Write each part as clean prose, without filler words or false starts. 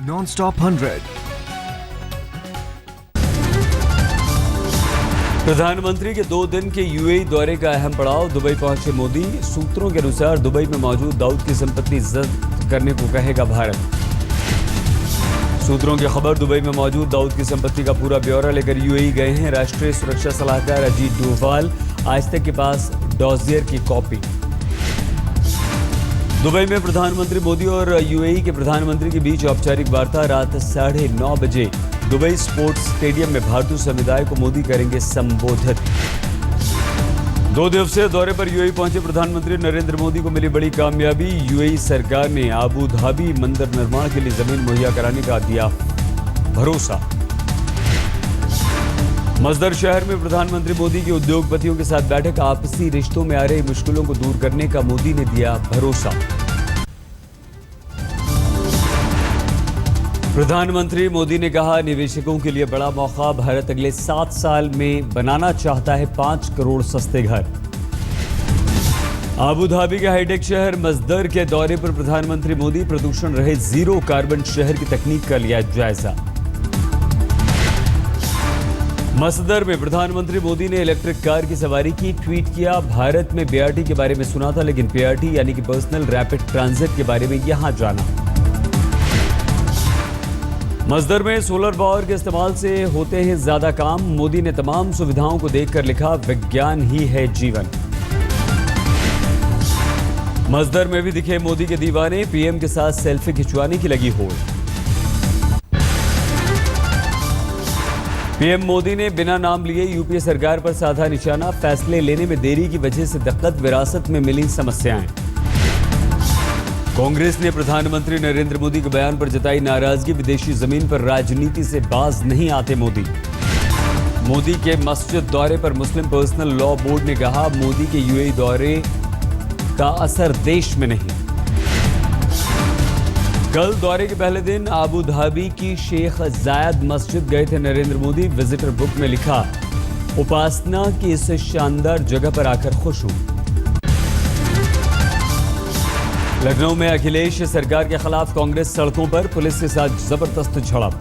Non-stop 100. प्रधानमंत्री के 2 दिन के यूएई दौरे का अहम पड़ाव। दुबई पहुंचे मोदी। सूत्रों के अनुसार दुबई में मौजूद दाऊद की संपत्ति जब्त करने को कहेगा भारत। सूत्रों की खबर, दुबई में मौजूद दाऊद की संपत्ति का पूरा ब्यौरा लेकर यूएई गए हैं राष्ट्रीय सुरक्षा सलाहकार अजीत डोभाल। आज तक के पास डॉजियर की कॉपी। दुबई में प्रधानमंत्री मोदी और यूएई के प्रधानमंत्री के बीच औपचारिक वार्ता। रात 9:30 बजे दुबई स्पोर्ट्स स्टेडियम में भारतीय समुदाय को मोदी करेंगे संबोधित। 2 दिवसीय दौरे पर यूएई पहुंचे प्रधानमंत्री नरेंद्र मोदी को मिली बड़ी कामयाबी। यूएई सरकार ने आबू धाबी मंदिर निर्माण के लिए जमीन मुहैया कराने का दिया भरोसा। मस्दर शहर में प्रधानमंत्री मोदी की उद्योगपतियों के साथ बैठक। आपसी रिश्तों में आ रही मुश्किलों को दूर करने का मोदी ने दिया भरोसा। प्रधानमंत्री मोदी ने कहा, निवेशकों के लिए बड़ा मौका। भारत अगले 7 साल में बनाना चाहता है 5 करोड़ सस्ते घर। आबू धाबी के हाईटेक शहर मस्दर के दौरे पर प्रधानमंत्री मोदी प्रदूषण रहित जीरो कार्बन शहर की तकनीक का लिया जायजा। मस्दर में प्रधानमंत्री मोदी ने इलेक्ट्रिक कार की सवारी की। ट्वीट किया, भारत में बीआरटी के बारे में सुना था, लेकिन पीआरटी यानी कि पर्सनल रैपिड ट्रांजिट के बारे में यहां जाना। मस्दर में सोलर पावर के इस्तेमाल से होते हैं ज्यादा काम। मोदी ने तमाम सुविधाओं को देखकर लिखा, विज्ञान ही है जीवन। मस्दर में भी दिखे मोदी के दीवाने। पीएम के साथ सेल्फी खिंचवाने की लगी होड़। पीएम मोदी ने बिना नाम लिए यूपीए सरकार पर साधा निशाना। फैसले लेने में देरी की वजह से दिक्कत, विरासत में मिली समस्याएं। कांग्रेस ने प्रधानमंत्री नरेंद्र मोदी के बयान पर जताई नाराजगी। विदेशी जमीन पर राजनीति से बाज नहीं आते मोदी। मोदी के मस्जिद दौरे पर मुस्लिम पर्सनल लॉ बोर्ड ने कहा, मोदी के यूएई दौरे का असर देश में नहीं। कल दौरे के पहले दिन आबू धाबी की शेख जायद मस्जिद गए थे नरेंद्र मोदी। विजिटर बुक में लिखा, उपासना की इस शानदार जगह पर आकर खुश हूं। लखनऊ में अखिलेश सरकार के खिलाफ कांग्रेस सड़कों पर, पुलिस के साथ जबरदस्त झड़प।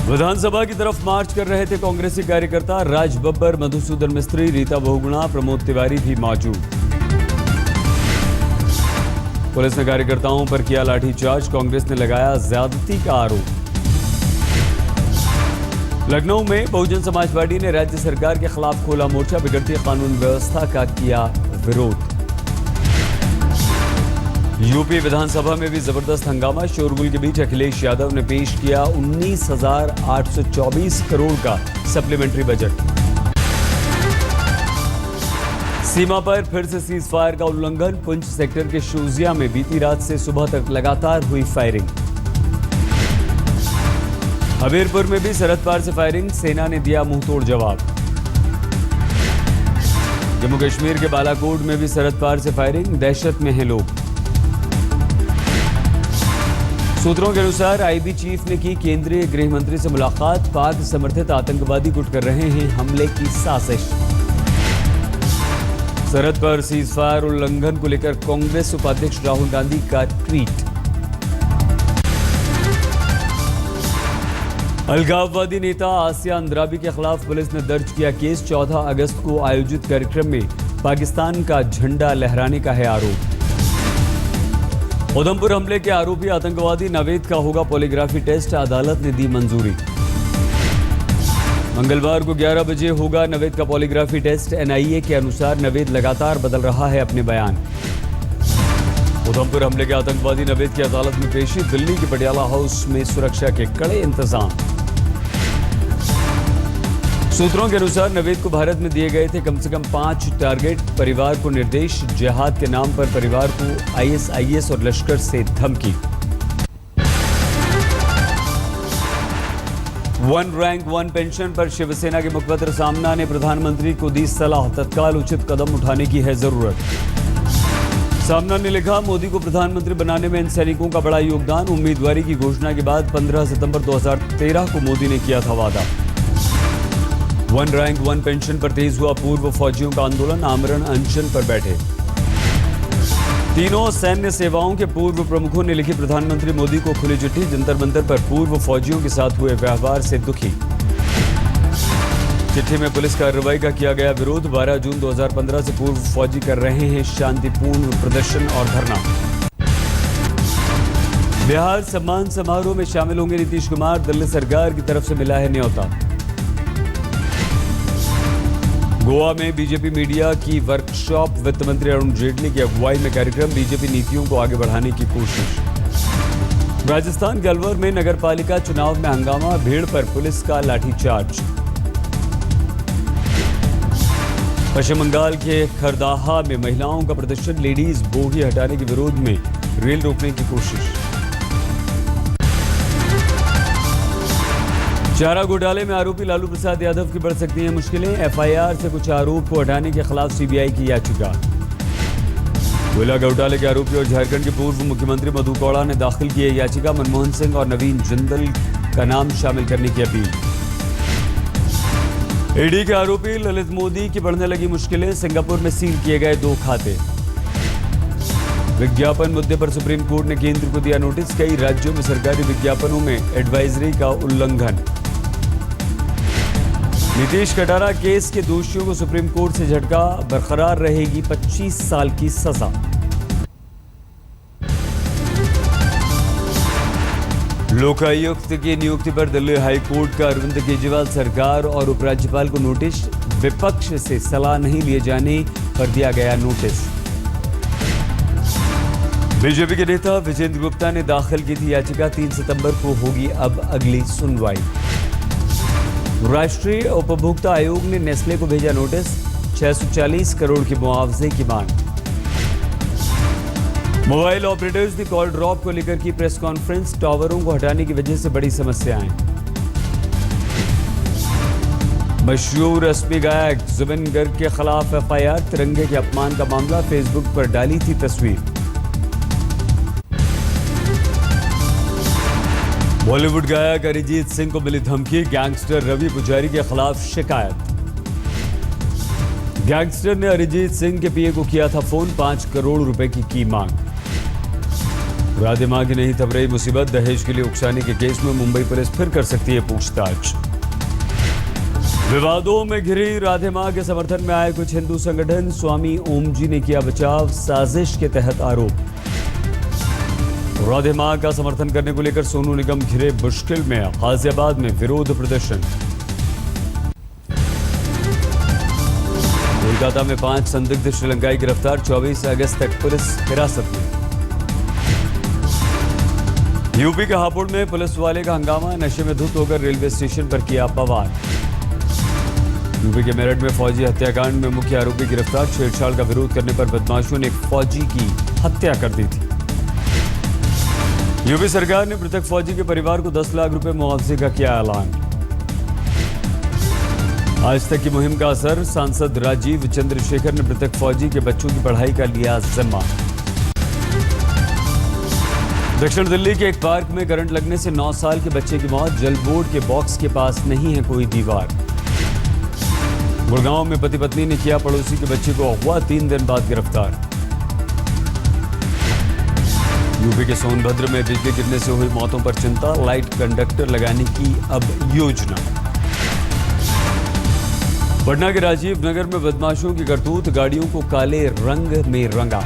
विधानसभा की तरफ मार्च कर रहे थे कांग्रेसी कार्यकर्ता। राज बब्बर, मधुसूदन मिस्त्री, रीता बहुगुणा, प्रमोद तिवारी भी मौजूद। पुलिस ने कार्यकर्ताओं पर किया लाठीचार्ज। कांग्रेस ने लगाया ज्यादती का आरोप। लखनऊ में बहुजन समाज पार्टी ने राज्य सरकार के खिलाफ खोला मोर्चा। बिगड़ती कानून व्यवस्था का किया विरोध। यूपी विधानसभा में भी जबरदस्त हंगामा। शोरगुल के बीच अखिलेश यादव ने पेश किया 19,824 करोड़ का सप्लीमेंट्री बजट। सीमा पर फिर से सीज फायर का उल्लंघन। पुंछ सेक्टर के शोजिया में बीती रात से सुबह तक लगातार हुई फायरिंग। हमीरपुर में भी सरहद पार से फायरिंग। सेना ने दिया मुंहतोड़ जवाब। जम्मू कश्मीर के बालाकोट में भी सरहद पार से फायरिंग। दहशत में हैं लोग। सूत्रों के अनुसार आईबी चीफ ने की केंद्रीय गृह मंत्री से मुलाकात। पाक समर्थित आतंकवादी गुट कर रहे हैं हमले की साजिश। सरहद पर सीजफायर उल्लंघन को लेकर कांग्रेस उपाध्यक्ष राहुल गांधी का ट्वीट। अलगाववादी नेता आसिया अंद्राबी के खिलाफ पुलिस ने दर्ज किया केस। 14 अगस्त को आयोजित कार्यक्रम में पाकिस्तान का झंडा लहराने का है आरोप। उधमपुर हमले के आरोपी आतंकवादी नवेद का होगा पॉलीग्राफी टेस्ट। अदालत ने दी मंजूरी। मंगलवार को 11 बजे होगा नवेद का पॉलीग्राफी टेस्ट। एनआईए के अनुसार नवेद लगातार बदल रहा है अपने बयान। उधमपुर हमले के आतंकवादी नवेद की अदालत में पेशी। दिल्ली के पटियाला हाउस में सुरक्षा के कड़े इंतजाम। सूत्रों के अनुसार नवेद को भारत में दिए गए थे कम से कम 5 टारगेट। परिवार को निर्देश। जिहाद के नाम पर परिवार को आईएसआईएस और लश्कर से धमकी। वन रैंक वन पेंशन पर शिवसेना के मुखपत्र सामना ने प्रधानमंत्री को दी सलाह। तत्काल उचित कदम उठाने की है जरूरत। सामना ने लिखा, मोदी को प्रधानमंत्री बनाने में इन सैनिकों का बड़ा योगदान। उम्मीदवारी की घोषणा के बाद 15 सितंबर 2013 को मोदी ने किया था वादा। वन रैंक वन पेंशन पर तेज हुआ पूर्व फौजियों का आंदोलन। आमरण अनशन पर बैठे। तीनों सैन्य सेवाओं के पूर्व प्रमुखों ने लिखी प्रधानमंत्री मोदी को खुली चिट्ठी। जंतर मंतर पर पूर्व फौजियों के साथ हुए व्यवहार से दुखी। चिट्ठी में पुलिस कार्रवाई का किया गया विरोध। 12 जून 2015 से पूर्व फौजी कर रहे हैं शांतिपूर्ण प्रदर्शन और धरना। बिहार सम्मान समारोह में शामिल होंगे नीतीश कुमार। दिल्ली सरकार की तरफ से मिला है न्योता। गोवा में बीजेपी मीडिया की वर्कशॉप। वित्त मंत्री अरुण जेटली की अगुवाई में कार्यक्रम। बीजेपी नीतियों को आगे बढ़ाने की कोशिश। राजस्थान के अलवर में नगरपालिका चुनाव में हंगामा। भीड़ पर पुलिस का लाठीचार्ज। पश्चिम बंगाल के खरदाहा में महिलाओं का प्रदर्शन। लेडीज बोगी हटाने के विरोध में रेल रोकने की कोशिश। चारा घोटाले में आरोपी लालू प्रसाद यादव की बढ़ सकती हैं मुश्किलें। एफआईआर से कुछ आरोप को हटाने के खिलाफ सीबीआई की याचिका। कोयला घोटाले के आरोपी और झारखंड के पूर्व मुख्यमंत्री मधु कौड़ा ने दाखिल की है याचिका। मनमोहन सिंह और नवीन जिंदल का नाम शामिल करने की अपील। ईडी के आरोपी ललित मोदी की बढ़ने लगी मुश्किलें। सिंगापुर में सील किए गए 2 खाते। विज्ञापन मुद्दे पर सुप्रीम कोर्ट ने केंद्र को दिया नोटिस। कई राज्यों में सरकारी विज्ञापनों में एडवाइजरी का उल्लंघन। नीतीश कटारा केस के दोषियों को सुप्रीम कोर्ट से झटका। बरकरार रहेगी 25 साल की सजा। लोकायुक्त की नियुक्ति पर दिल्ली हाई कोर्ट का अरविंद केजरीवाल सरकार और उपराज्यपाल को नोटिस। विपक्ष से सलाह नहीं लिए जाने पर दिया गया नोटिस। बीजेपी के नेता विजेंद्र गुप्ता ने दाखिल की थी याचिका। 3 सितंबर को होगी अब अगली सुनवाई। राष्ट्रीय उपभोक्ता आयोग ने नेस्ले को भेजा नोटिस। 640 करोड़ की मुआवजे की मांग। मोबाइल ऑपरेटर्स की कॉल ड्रॉप को लेकर की प्रेस कॉन्फ्रेंस। टावरों को हटाने की वजह से बड़ी समस्याएं। मशहूर रस्मी गायक जुबिन गर्ग के खिलाफ एफआईआर। तिरंगे के अपमान का मामला। फेसबुक पर डाली थी तस्वीर। बॉलीवुड गायक अरिजीत सिंह को मिली धमकी। गैंगस्टर रवि पुजारी के खिलाफ शिकायत। गैंगस्टर ने अरिजीत सिंह के पीए को किया था फोन। 5 करोड़ रुपए की मांग। राधे मां की नहीं थम रही मुसीबत। दहेज के लिए उकसाने के केस में मुंबई पुलिस फिर कर सकती है पूछताछ। विवादों में घिरी राधे मां के समर्थन में आए कुछ हिंदू संगठन। स्वामी ओम जी ने किया बचाव। साजिश के तहत आरोप। राधे मां का समर्थन करने को लेकर सोनू निगम घिरे मुश्किल में। गाजियाबाद में विरोध प्रदर्शन। कोलकाता में 5 संदिग्ध श्रीलंकाई गिरफ्तार। 24 अगस्त तक पुलिस हिरासत में। यूपी के हापुड़ में पुलिस वाले का हंगामा। नशे में धुत होकर रेलवे स्टेशन पर किया पवार। यूपी के मेरठ में फौजी हत्याकांड में मुख्य आरोपी गिरफ्तार। छेड़छाड़ का विरोध करने पर बदमाशों ने एक फौजी की हत्या कर दी थी। यूपी सरकार ने मृतक फौजी के परिवार को 10 लाख रुपए मुआवजे का किया ऐलान। आज तक की मुहिम का असर। सांसद राजीव चंद्रशेखर ने मृतक फौजी के बच्चों की पढ़ाई का लिया जिम्मा। दक्षिण दिल्ली के एक पार्क में करंट लगने से 9 साल के बच्चे की मौत। जल बोर्ड के बॉक्स के पास नहीं है कोई दीवार। गुड़गांव में पति पत्नी ने किया पड़ोसी के बच्चे को अगवा। 3 दिन बाद गिरफ्तार। यूपी के सोनभद्र में बिजली गिरने से हुई मौतों पर चिंता। लाइट कंडक्टर लगाने की अब योजना। पटना के राजीव नगर में बदमाशों की करतूत। गाड़ियों को काले रंग में रंगा।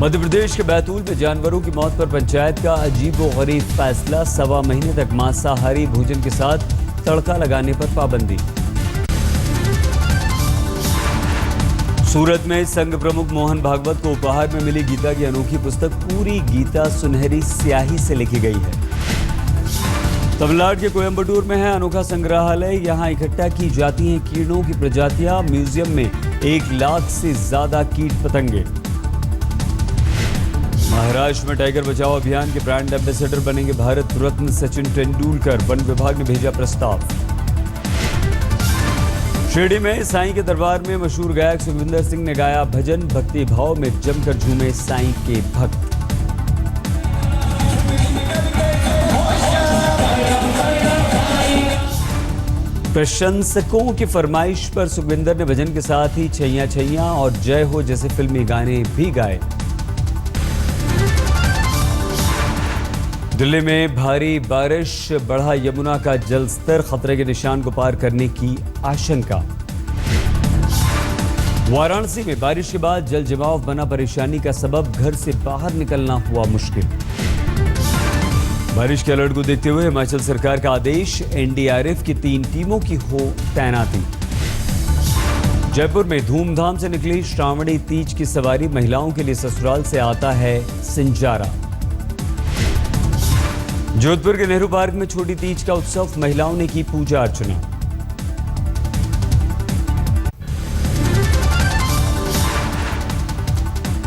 मध्य प्रदेश के बैतूल में जानवरों की मौत पर पंचायत का अजीबोगरीब फैसला। 1.25 महीने तक मांसाहारी भोजन के साथ तड़का लगाने पर पाबंदी। सूरत में संघ प्रमुख मोहन भागवत को उपहार में मिली गीता की अनोखी पुस्तक। पूरी गीता सुनहरी स्याही से लिखी गई है। तमिलनाडु के कोयम्बटूर में है अनोखा संग्रहालय। यहां इकट्ठा की जाती हैं कीड़ों की प्रजातियां। म्यूजियम में 1 लाख से ज्यादा कीट पतंगे। महाराष्ट्र में टाइगर बचाओ अभियान के ब्रांड एम्बेसडर बनेंगे भारत रत्न सचिन तेंदुलकर। वन विभाग ने भेजा प्रस्ताव। शिरडी में साईं के दरबार में मशहूर गायक सुखविंदर सिंह ने गाया भजन। भक्ति भाव में जमकर झूमे साईं के भक्त। प्रशंसकों की फरमाइश पर सुखविंदर ने भजन के साथ ही छैया छैया और जय हो जैसे फिल्मी गाने भी गाए। दिल्ली में भारी बारिश, बढ़ा यमुना का जलस्तर, खतरे के निशान को पार करने की आशंका। वाराणसी में बारिश के बाद जल जमाव बना परेशानी का सबब, घर से बाहर निकलना हुआ मुश्किल। बारिश के अलर्ट को देखते हुए हिमाचल सरकार का आदेश, एनडीआरएफ की 3 टीमों की हो तैनाती। जयपुर में धूमधाम से निकली श्रावणी तीज की सवारी, महिलाओं के लिए ससुराल से आता है सिंजारा। जोधपुर के नेहरू पार्क में छोटी तीज का उत्सव, महिलाओं ने की पूजा अर्चना।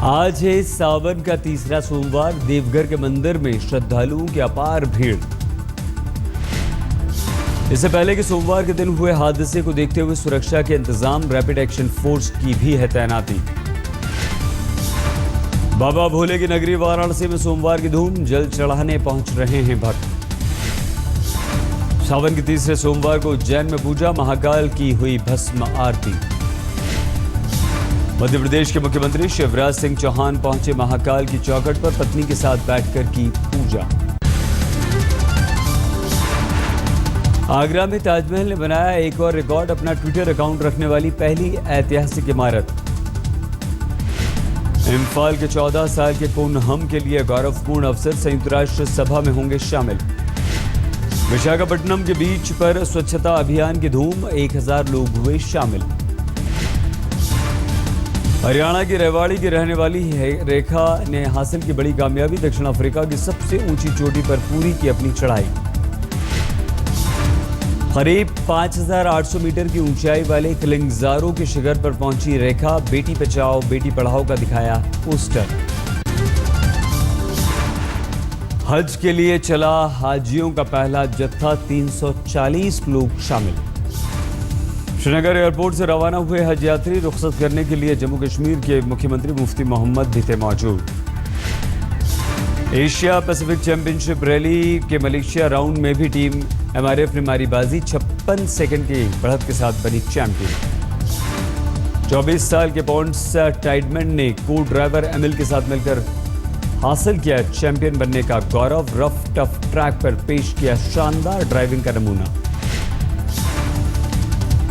आज है सावन का तीसरा सोमवार, देवघर के मंदिर में श्रद्धालुओं की अपार भीड़। इससे पहले कि सोमवार के दिन हुए हादसे को देखते हुए सुरक्षा के इंतजाम, रैपिड एक्शन फोर्स की भी है तैनाती। बाबा भोले की नगरी वाराणसी में सोमवार की धूम, जल चढ़ाने पहुंच रहे हैं भक्त। सावन के तीसरे सोमवार को उज्जैन में पूजा, महाकाल की हुई भस्म आरती। मध्य प्रदेश के मुख्यमंत्री शिवराज सिंह चौहान पहुंचे महाकाल की चौखट पर, पत्नी के साथ बैठकर की पूजा। आगरा में ताजमहल ने बनाया एक और रिकॉर्ड, अपना ट्विटर अकाउंट रखने वाली पहली ऐतिहासिक इमारत। इम्फाल के 14 साल के कोनहम के लिए गौरवपूर्ण अवसर, संयुक्त राष्ट्र सभा में होंगे शामिल। विशाखापट्टनम के बीच पर स्वच्छता अभियान की धूम, 1000 लोग हुए शामिल। हरियाणा की रेवाड़ी की रहने वाली रेखा ने हासिल की बड़ी कामयाबी, दक्षिण अफ्रीका की सबसे ऊंची चोटी पर पूरी की अपनी चढ़ाई। करीब 5800 मीटर की ऊंचाई वाले किलिंगजारो के शिखर पर पहुंची रेखा, बेटी बचाओ बेटी पढ़ाओ का दिखाया पोस्टर। हज के लिए चला हाजियों का पहला जत्था, 340 लोग शामिल। श्रीनगर एयरपोर्ट से रवाना हुए हज यात्री रुखसत करने के लिए जम्मू कश्मीर के मुख्यमंत्री मुफ्ती मोहम्मद भी थे मौजूद। एशिया पैसिफिक चैंपियनशिप रैली के मलेशिया राउंड में भी टीम एमआरएफ ने मारी बाजी, 56 सेकंड की बढ़त के साथ बनी चैंपियन। 24 साल के पॉन्ड्स टाइडमैन ने को ड्राइवर एमिल के साथ मिलकर हासिल किया चैंपियन बनने का गौरव, रफ टफ ट्रैक पर पेश किया शानदार ड्राइविंग का नमूना।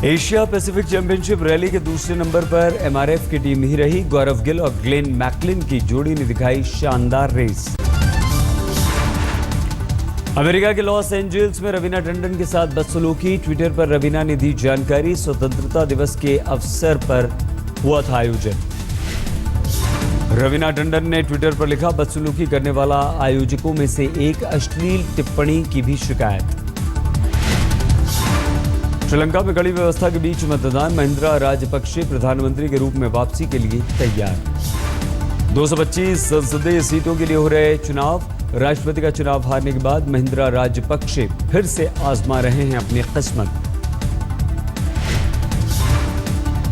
एशिया पैसिफिक चैंपियनशिप रैली के दूसरे नंबर पर एमआरएफ की टीम ही रही, गौरव गिल और ग्लेन मैकलिन की जोड़ी ने दिखाई शानदार रेस। अमेरिका के लॉस एंजल्स में रवीना टंडन के साथ बदसलूकी, ट्विटर पर रवीना ने दी जानकारी, स्वतंत्रता दिवस के अवसर पर हुआ था आयोजन। रवीना टंडन ने ट्विटर पर लिखा, बदसलूकी करने वाला आयोजकों में से एक, अश्लील टिप्पणी की भी शिकायत। श्रीलंका में कड़ी व्यवस्था के बीच मतदान, महिंद्रा राजपक्षे प्रधानमंत्री के रूप में वापसी के लिए तैयार। 225 संसदीय सीटों के लिए हो रहे चुनाव, राष्ट्रपति का चुनाव हारने के बाद महिंद्रा राजपक्षे फिर से आजमा रहे हैं अपनी किस्मत।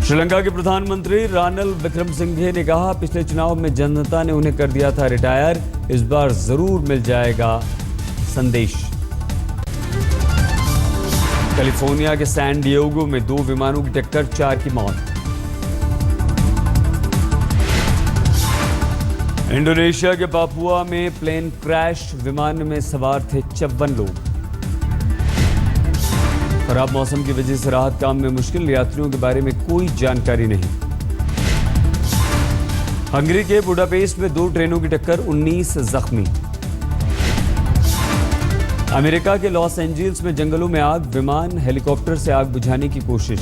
श्रीलंका के प्रधानमंत्री रानिल विक्रमसिंघे ने कहा, पिछले चुनाव में जनता ने उन्हें कर दिया था रिटायर, इस बार जरूर मिल जाएगा संदेश। कैलिफोर्निया के सैन डिएगो में 2 विमानों की टक्कर, 4 की मौत। इंडोनेशिया के पापुआ में प्लेन क्रैश, विमान में सवार थे 54 लोग। खराब मौसम की वजह से राहत काम में मुश्किल, यात्रियों के बारे में कोई जानकारी नहीं। हंगरी के बुडापेस्ट में 2 ट्रेनों की टक्कर, 19 जख्मी। अमेरिका के लॉस एंजल्स में जंगलों में आग, विमान हेलीकॉप्टर से आग बुझाने की कोशिश।